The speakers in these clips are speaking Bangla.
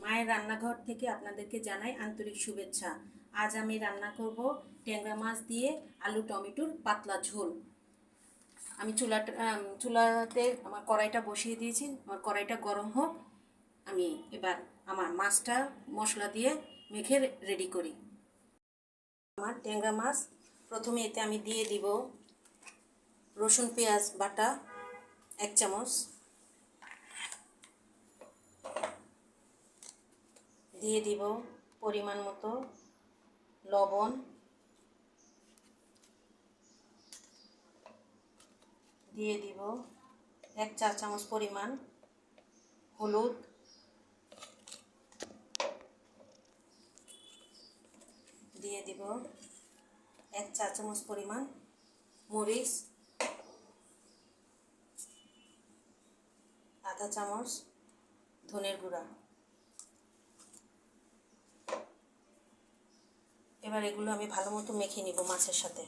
মায়ের রান্নাঘর থেকে আপনাদেরকে জানাই আন্তরিক শুভেচ্ছা। আজ আমি রান্না করব ট্যাংরা মাছ দিয়ে আলু টমেটোর পাতলা ঝোল। আমি চুলাতে আমার কড়াইটা বসিয়ে দিয়েছি। আমার কড়াইটা গরম হোক, আমি এবার আমার মাছটা মশলা দিয়ে মেখে রেডি করি। আমার ট্যাংরা মাছ, প্রথমে এতে আমি দিয়ে দিব রসুন পেঁয়াজ বাটা 1 চামচ, দিয়ে দিব পরিমাণ মতো লবণ, দিয়ে দিব 1 চা চামচ পরিমাণ হলুদ, দিয়ে দিব 1 চা চামচ পরিমাণ মরিচ, আধা চামচ ধনের গুঁড়া। এবার এগুলো আমি ভালো মতো মেখে নিব মাছের সাথে।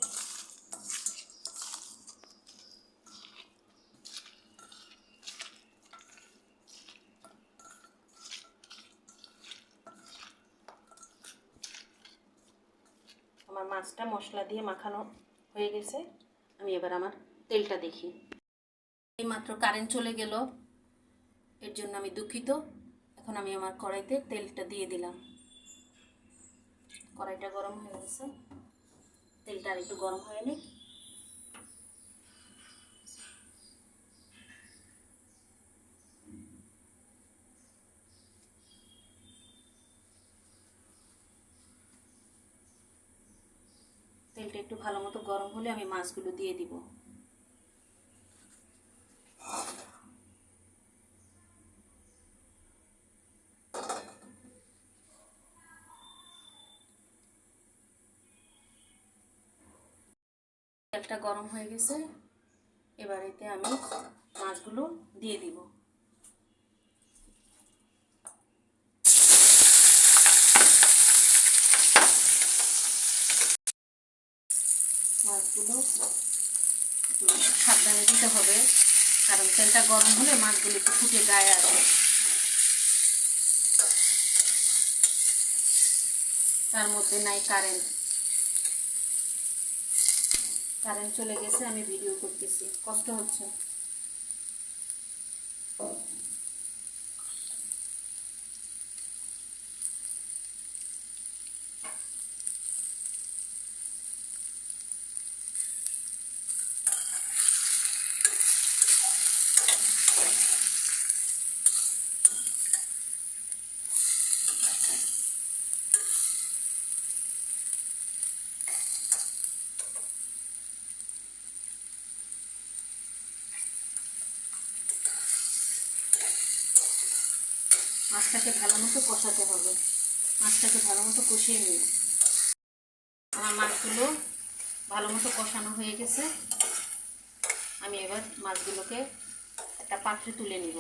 আমার মাছটা মশলা দিয়ে মাখানো হয়ে গেছে। আমি এবার আমার তেলটা দেখি। এইমাত্র কারেন্ট চলে গেল, এর জন্য আমি দুঃখিত। এখন আমি আমার কড়াইতে তেলটা দিয়ে দিলাম। কড়াইটা গরম হয়ে গেছে, তেলটা আর একটু গরম হয়ে নিক। তেলটা একটু ভালো মতো গরম হলে আমি মাছগুলো দিয়ে দিব। তেলটা গরম হয়ে গেছে, এবার এতে আমি মাছগুলো দিয়ে দিব। মাছগুলো একটু সাবধানে দিতে হবে, কারণ তেলটা গরম হলে মাছগুলো একটু ফুটে গায়ে আসে। তার মধ্যে নাই কারেন্ট চলে গেছে, আমি ভিডিও করতেছি, কষ্ট হচ্ছে। মাছটাকে ভালো মতো কষাতে হবে, মাছটাকে ভালো মতো কষিয়ে নিই। আমার মাছগুলো ভালো মতো কষানো হয়ে গেছে। আমি এবার মাছগুলোকে একটা পাত্রে তুলে নিব।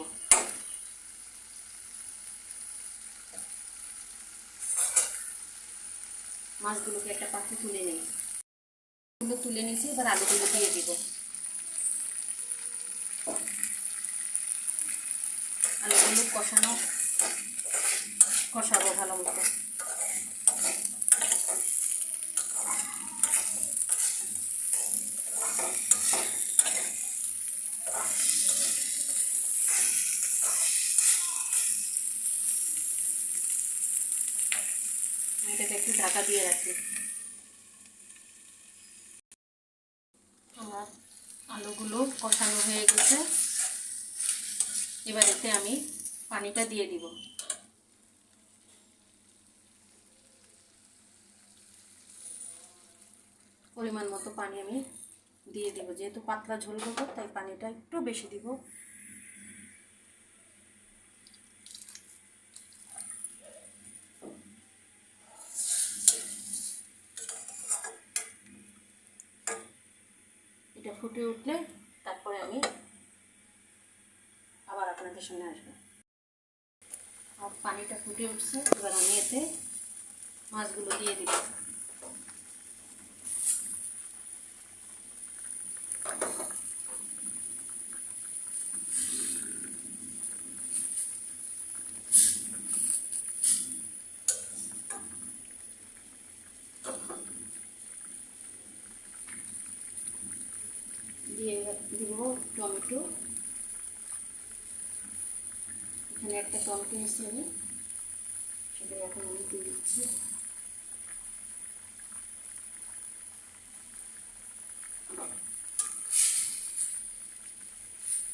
মাছগুলোকে একটা পাত্রে তুলে নিই। তুলে নিয়েছি, এবার আলুগুলো দিয়ে দিব। আলুগুলো কষাবো ভালো মতো। এটাকে একটু ঢাকা দিয়ে রাখি। আমার আলুগুলো কষানো হয়ে গেছে, এবার এতে আমি পানিটা দিয়ে দিব। পরিমাণ মতো পানি আমি দিয়ে দিব, যেহেতু পাতলা ঝোল করবো তাই পানিটা একটু বেশি দিব। এটা ফুটে উঠলে তারপরে আমি আবার আপনাদের সামনে আসবো। আর পানিটা ফুটে উঠছে, এবার আমি এতে মাছগুলো দিয়ে দিব। দিব টমেটো। এখানে একটা টমেটো নিচ্ছি আমি, সেটা এখন আমি দিয়ে দিচ্ছি।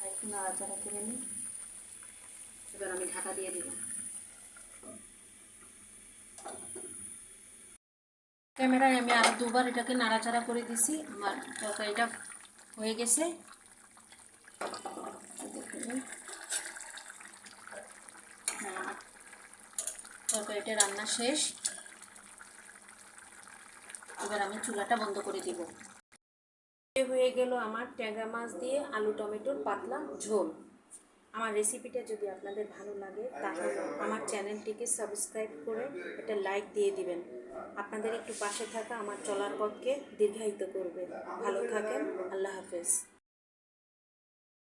একটু নাড়াচাড়া করে নিই। এবার আমি ঢাকা দিয়ে দিব। ক্যামেরায় আমি আরও দুবার এটাকে নাড়াচাড়া করে দিছি। আমার তরকারিটা হয়ে গেছে। তরকারিটা রান্না শেষ। এবার আমি চুলাটা বন্ধ করে দিব। হয়ে গেল আমার ট্যাংরা মাছ দিয়ে আলু টমেটোর পাতলা ঝোল। আমার রেসিপিটা যদি আপনাদের ভালো লাগে তাহলে আমার চ্যানেলটিকে সাবস্ক্রাইব করে একটা লাইক দিয়ে দিবেন। আপনাদের একটু পাশে থাকা আমার চলার পথকে দীর্ঘায়িত করবে। ভালো থাকেন। আল্লাহ হাফেজ।